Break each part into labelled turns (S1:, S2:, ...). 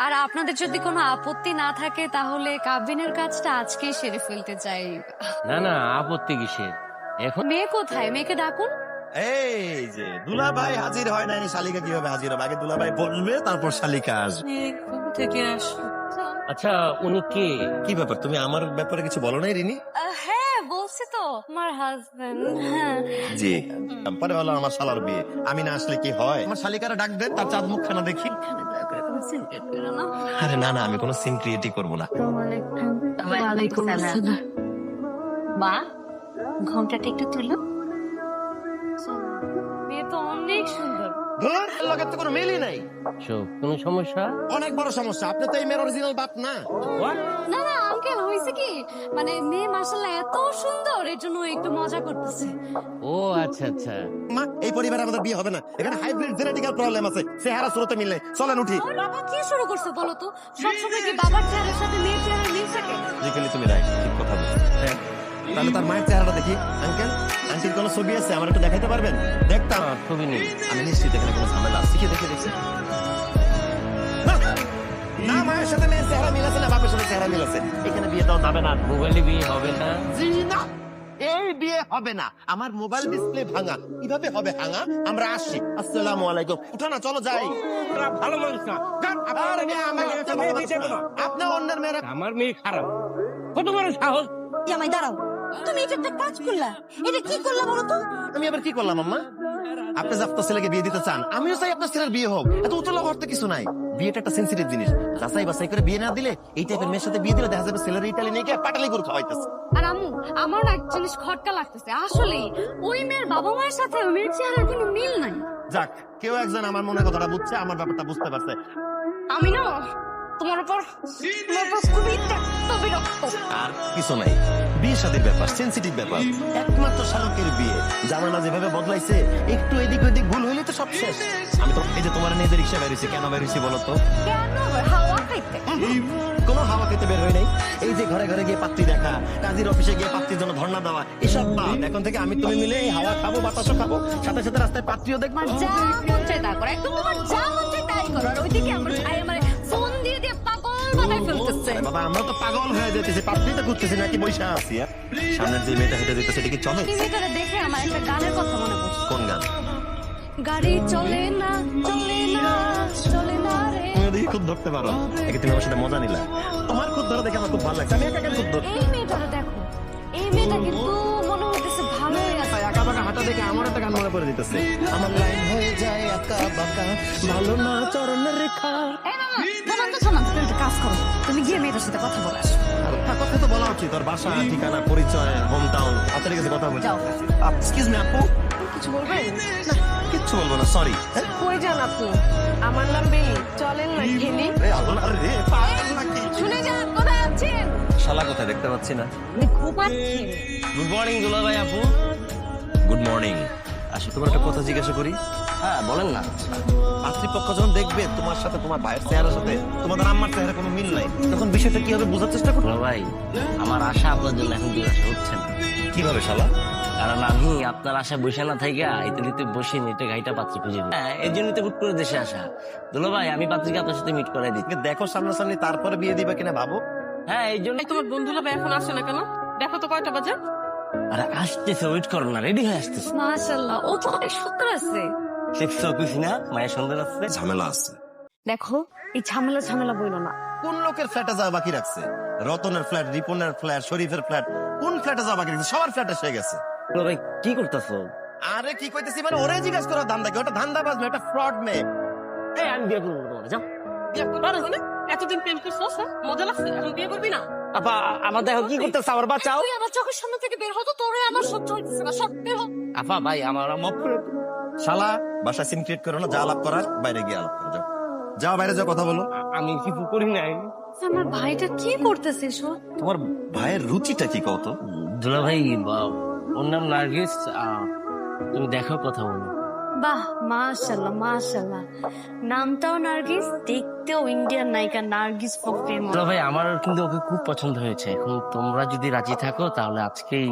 S1: আর আপনাদের যদি কোনো আপত্তি না থাকে তাহলে কাবিনের কাজটা আজকেই সেরে ফেলতে চাই।
S2: না না, আপত্তি কিসের? এখন
S1: মেয়ে কোথায়? মেয়েকে ডাকুন।
S3: এই যে দুলাভাই হাজির হয় নাই, শালিকা কিভাবে হাজির হবে? আগে দুলাভাই বলবে, তারপর শালিকা আসবে।
S1: থেকে আসো।
S2: আচ্ছা, উনি কে?
S3: কি ব্যাপার, তুমি আমার ব্যাপারে কিছু বলো নাই রিনি?
S1: হ্যাঁ বলছি তো, আমার হাজবেন্ড। হ্যাঁ
S3: জি, পরে হলো আমার শালার বিয়ে, আমি না আসলে কি হয়? আমার শালিকারা ডাক দেন, তার চাঁদ মুখখানা দেখি। আরে না না, আমি কোনো সিন ক্রিয়েটই করবো না।
S1: মা, ঘোমটাটা একটু তুলো। মেয়ে তো অনেক সুন্দর।
S3: ধুর, এর লগে তো কোনো মিলই নাই।
S2: কোনো সমস্যা?
S3: অনেক বড় সমস্যা, আপনি তো এই মেয়ের অরিজিনাল বাপ না।
S1: না না আঙ্কেল, হয়েছে কি, মানে মেয়ে মাশাআল্লাহ এত সুন্দর, এর জন্য ও একটু মজা করতেছে।
S2: ও আচ্ছা আচ্ছা।
S3: মা, এই পরিবারে আমাদের বিয়ে হবে না, এখানে হাইব্রিড জেনেটিক্যাল প্রবলেম আছে, চেহারা স্রোতে মিললে। চলেন উঠি।
S1: ওর বাবা কি শুরু করছে বলো তো? সবসময় কি বাবার চেহারার সাথে মেয়ের চেহারা মিল থাকে?
S3: জিকেলি তুমি রাইট, ঠিক কথা বলছো। তাহলে তার মায়ের চেহারাটা দেখি। আঙ্কেল, আন্টির কোনো ছবি আছে আমার একটু দেখাইতে পারবেন? দেখতাম।
S2: ছবি নেই।
S3: আমি নিশ্চিত এখানে কোনো ঝামেলা আছে। কি দেখে দেখছি না, মায়ের সাথে মেয়ের চেহারা মিল আছে না বাপের সাথে চেহারা মিল আছে? এখানে বিয়ে দেওয়া যাবে না।
S2: মোবাইলে বিয়ে হবে না।
S3: জি না, এই বিয়ে হবে না। আমার মোবাইল ডিসপ্লে ভাঙা, কিভাবে হবে ভাঙা? আমরা আসি। আসসালামু আলাইকুম। উঠো না, চলো যাই।
S2: ভালো মানুষ না।
S3: আপনি অন্যের মেয়েরা।
S2: আমার মেয়ে খারাপ। কত বড় সাহস!
S1: জামাই দাঁড়াও, তুমি এটা একটা কাজ করলা, এটা কি করলা বলো তো?
S3: আমি আবার কি করলাম আম্মা? আপনি যে আপনার ছেলেকে বিয়ে দিতে চান, আমিও চাই আপনার ছেলের বিয়ে হোক। এত উতলা করতে কিছু নাই। বিয়েটা একটা সেন্সিটিভ জিনিস। যাচাই বাছাই করে বিয়ে না দিলে, এই টাইপের মেয়ের সাথে বিয়ে দিলে দেখা যাবে ছেলের ইটালি নিয়ে গিয়ে পাটালি করে খাওয়াইতেছে।
S1: আর আম্মু, আমার না এক জিনিস খটকা লাগতেছে। আসলে ওই মেয়ের বাবা মায়ের সাথে ওই মেয়ের চেহারার কোনো মিল নাই।
S3: যাক, কেউ একজন আমার মনের কথাটা বুঝছে, আমার ব্যাপারটা বুঝতে পারছে।
S1: আমি না তোমার উপর খুবই ত্যক্ত বিরক্ত।
S3: আর কিছু নাই, বিয়ে শাদীর ব্যাপার, সেন্সিটিভ ব্যাপার, একমাত্র শালকের বিয়ে। জামানা যেভাবে বদলাইছে, একটু এদিক ওদিক ভুল হইলে তো সব শেষ। আমি তো এই যে তোমার নিয়ে রিক্সা বেরিয়েছি, কেন বেরিয়েছি বলো তো?
S1: কেন? হাওয়া খাইতে।
S3: কোনো হাওয়া খেতে বের হয় নাই। এই যে ঘরে ঘরে গিয়ে পাত্রী দেখা, কাজীর অফিসে গিয়ে পাত্রীর জন্য ধর্ণা দেওয়া, এসব বাদ। এখন থেকে আমি তুমি মিলে এই হাওয়া খাবো, বাতাসও খাবো, সাথে সাথে রাস্তায় পাত্রীও দেখবো।
S1: আমার যা মন চায় তা করো, একদম তোমার যা মন চায় তাই করো। আর ওইদিকে আমার ভাই আমার ফোন দিয়ে দিয়ে পাগল বানাই ফেলতেছে।
S3: আরে বাবা, আমরা তো পাগল হয়ে যেতেছি, পাত্রী তো খুঁজতেছি নাকি বৈশা আছি। সামনের যে মেয়েটা হেঁটে যেতে, সেটা কি চলে?
S1: টিভিটারে দেখে আমার একটা গানের কথা মনে পড়ছে।
S3: কোন গান?
S1: গাড়ি চলে না চলে না চলে না রে।
S3: তুমি দেখি খুব ধরতে পারো। একে তুমি আমার সাথে মজা নিলা। তোমার খুব ধরা দেখে আমার খুব ভালো লাগছে। আমি একা একা খুব ধর।
S1: এই মেয়েটারে দেখো, এই মেয়েটা কিন্তু মনে হইতেছে ভালোই আছে।
S3: একা বাঁকা হাঁটা দেখে আমার একটা গান মনে পড়ে দিতেছে। আমার লাইন হয়ে যায় একা বাঁকা, ভালো না চরণের রেখা।
S1: এই মামা, থামান তো থামান, তুমি একটা কাজ করো, তুমি গিয়ে মেয়েটার সাথে কথা বলে আসো।
S3: আর একটা কথা তো বলা উচিত, তোর বাসা, ঠিকানা, পরিচয়, হোম টাউন। আপনার কাছে কথা বলছি।
S1: যাও।
S3: এক্সকিউজ মি আপু।
S4: কিছু বলবেন?
S3: না, কিচ্ছু বলবো না, সরি।
S4: কই যান আপনি? আমার নাম বেলি, চলেন না খেলি।
S3: রে আল্লাহ রে, পাগল নাকি?
S1: শুনে যান, কোথায় আছেন?
S3: শালা কোথায় দেখতে পাচ্ছি না।
S1: আমি ঘুমাচ্ছি।
S2: গুড মর্নিং দুলা ভাই আপু।
S3: Good morning. আসলে তোমার একটা কথা জিজ্ঞাসা করি।
S2: হ্যাঁ বলেন না।
S3: পাত্রীপক্ষ যখন দেখবে তোমার সাথে তোমার ভাইয়ের চেহারার সাথে তোমাদের আম্মার চেহারা কোনো মিল নাই, তখন বিষয়টা কি হবে বোঝার চেষ্টা করো।
S2: দুলা ভাই, আমার আশা আপনার জন্য এখন দুরাশা হচ্ছে না।
S3: কিভাবে শালা?
S2: কারণ আমি আপনার আশা বসে না থাইকা ইতালিতে বসে নেটে গাইটা পাত্রী খুঁজে দিই। হ্যাঁ, এর জন্য তো হুট করে দেশে আসা। দুলা ভাই, আমি পাত্রীকে আপনার সাথে মিট করাই দিই।
S3: দেখো সামনাসামনি, তারপরে বিয়ে দিবা কিনা ভাবো।
S2: হ্যাঁ, এই জন্য।
S4: তোমার বন্ধুরা এখন আসে না কেন? দেখো তো কয়টা বাজে।
S2: আরে আসতেছে, ওয়েট করো না, রেডি হয়ে আসতেছে।
S1: মাশাআল্লাহ, ও তো অনেক সুন্দর আছে।
S2: দেখছো কইছি না, মায়ের সুন্দর আছে।
S3: ঝামেলা আছে।
S1: দেখো, এই ঝামেলা ঝামেলা বইলো না।
S3: কোন লোকের ফ্ল্যাটে যাওয়া বাকি রাখছে? রতনের ফ্ল্যাট, রিপনের ফ্ল্যাট, শরীফের ফ্ল্যাট, কোন ফ্ল্যাটে যাওয়া বাকি রাখছে? সবার ফ্ল্যাটে এসে গেছে।
S2: দুলা ভাই কি করতেছো?
S3: আরে কি কইতেছি মানে, ওরে জিজ্ঞাসা করার ধান্দা কি? ওটা ধান্দা বাজবে, একটা ফ্রড মেয়ে।
S2: এই আমি বিয়ে করবো তোমার, যাও।
S4: বিয়ে করবি মানে? এতদিন প্রেম করছিস, মজা লাগছে, এখন বিয়ে করবি না?
S2: আপা, আমার দেখো কি করতেছে, আমার বাঁচাও।
S1: তুই আমার চোখের সামনে থেকে বের হতো, তোরে আমার সহ্য হইতেছে না, সব বের হ।
S2: আপা ভাই, আমার মাফ করে দাও।
S3: শালা, বাসায় সিন ক্রিয়েট করো না, যা আলাপ করার বাইরে গিয়ে আলাপ করো। যাও যাও, বাইরে যাও, কথা বলো।
S2: আমি কিছু করি নাই।
S1: আমার ভাইটা কি করতেছে এসব?
S3: তোমার ভাইয়ের রুচিটা কি কত?
S2: দুলা ভাই, ওর নাম নার্গিস। তুমি দেখো, কথা বলো।
S1: বাহ, মাশাআল্লাহ মাশাআল্লাহ, নামটাও নার্গিস, দেখতেও ইন্ডিয়ান নায়িকা নার্গিস ফকরের মতো।
S2: দুলা ভাই, আমার কিন্তু ওকে খুব পছন্দ হয়েছে। এখন তোমরা যদি রাজি থাকো তাহলে আজকেই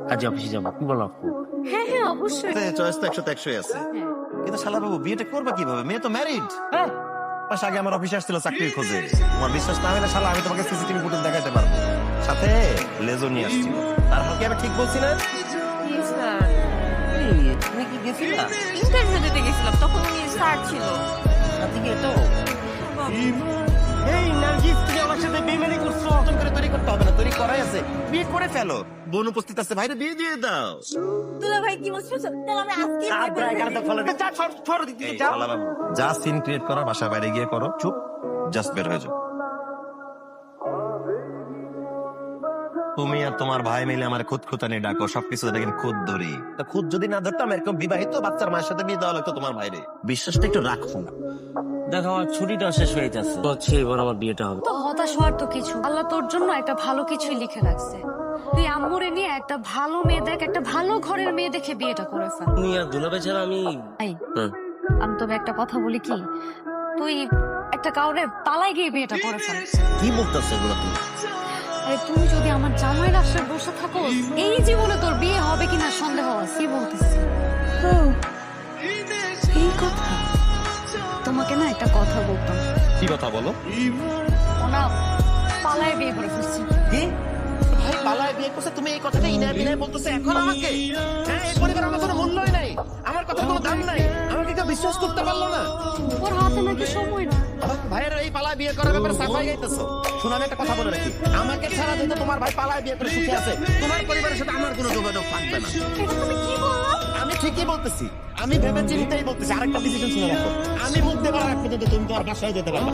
S2: কাজে অফিসে যাবো, কি বলো আপু?
S1: হ্যাঁ হ্যাঁ অবশ্যই।
S3: চয়েস তো 100 তে 100 আছে। কিন্তু শালা বাবু, বিয়েটা করবা কিভাবে? মেয়ে তো ম্যারিড।
S2: হ্যাঁ,
S3: মাস আগে আমার অফিসে আসছিল চাকরির খোঁজে। তোমার বিশ্বাস না হলে শালা আমি তোমাকে সিসিটিভি ফুটেজ দেখাতে পারবো। সাথে লেজও নিয়ে আসছিল। তারপর কি আমি ঠিক বলছি না?
S2: তুমি কি গেছিলা?
S4: ইন্টারভিউ দিতে গেছিলাম, তখন উনি স্যার ছিল।
S3: এই নার্গিস, তুমি আমার সাথে বেইমানি করছো। নতুন করে তৈরি করতে হবে না, তৈরি করাই আছে। বিয়ে করে ফেলো। বোন উপস্থিত আছে, ভাইরে বিয়ে দিয়ে দাও।
S4: দুলা ভাই কি বলছো? তাহলে আমি আজকে
S3: যা সিন ক্রিয়েট করার বাসা বাইরে গিয়ে করো। চুপ, জাস্ট বের হয়ে যাও। তুমি আর তোমার ভাই মিলে আমার খুদ খুতানি ডাকো, সবকিছু দেখেন খুদ ধরি। তা খুদ যদি না ধরতাম এরকম বিবাহিত বাচ্চার মায়ের সাথে বিয়ে দেওয়া লাগতো তোমার ভাইরে। বিশ্বাসটা একটু রাখো।
S2: দেখো আমার ছুটিটা শেষ হয়ে যাচ্ছে, হচ্ছে এবার আমার বিয়েটা হবে।
S1: তো হতাশ হওয়ার তো কিছু, আল্লাহ তোর জন্য একটা ভালো কিছুই লিখে রাখছে। তুই আম্মুরে নিয়ে একটা ভালো মেয়ে দেখ, একটা ভালো ঘরের মেয়ে দেখে বিয়েটা করে ফেল।
S2: তুমি আর দুলাভাই ছাড়া আমি
S1: এই, আমি তবে একটা কথা বলি কি, তুই একটা কাউরে পালাই গিয়ে বিয়েটা করে ফেল।
S2: কি বলতেছো এগুলো তুমি?
S1: আরে তুমি যদি আমার জামাইয়ের আশায় বসে থাকো, এই জীবনে তোর বিয়ে হবে কিনা সন্দেহ আছে। কি বলতেছি? এই কথা তোমাকে না একটা কথা বলতাম।
S3: কি কথা বলো?
S1: ওনা পালায় বিয়ে করে ফেলছি।
S3: কি ভাই পালায় বিয়ে করছে? তুমি এই কথাটা ইনায় বিনায় বলতেছো এখন আমাকে? হ্যাঁ, এই পরিবার আমার কোনো মূল্যই নাই, আমার কথা কোনো দাম নাই। আমাকে কেউ বিশ্বাস করতে পারলো না।
S1: ওর হাতে নাকি সময় না।
S3: ভাইয়ের এই পালায় বিয়ে করার ব্যাপারে সাফাই গাইতেছো। শোনো, আমি একটা কথা বলে রাখি, আমাকে ছাড়া যেহেতু তোমার ভাই পালায় বিয়ে করে সুখে আছে, তোমার পরিবারের সাথে আমার কোনো যোগাযোগ থাকবে না।
S1: এটা তুমি কি বললা?
S3: আমি ঠিকই বলতেছি, আমি ভেবে চিন্তেই বলতেছি। আরেকটা ডিসিশন শুনে রাখো, আমি মুখ দেবার আগ পর্যন্ত তুমি তোমার বাসায় যেতে পারবে না।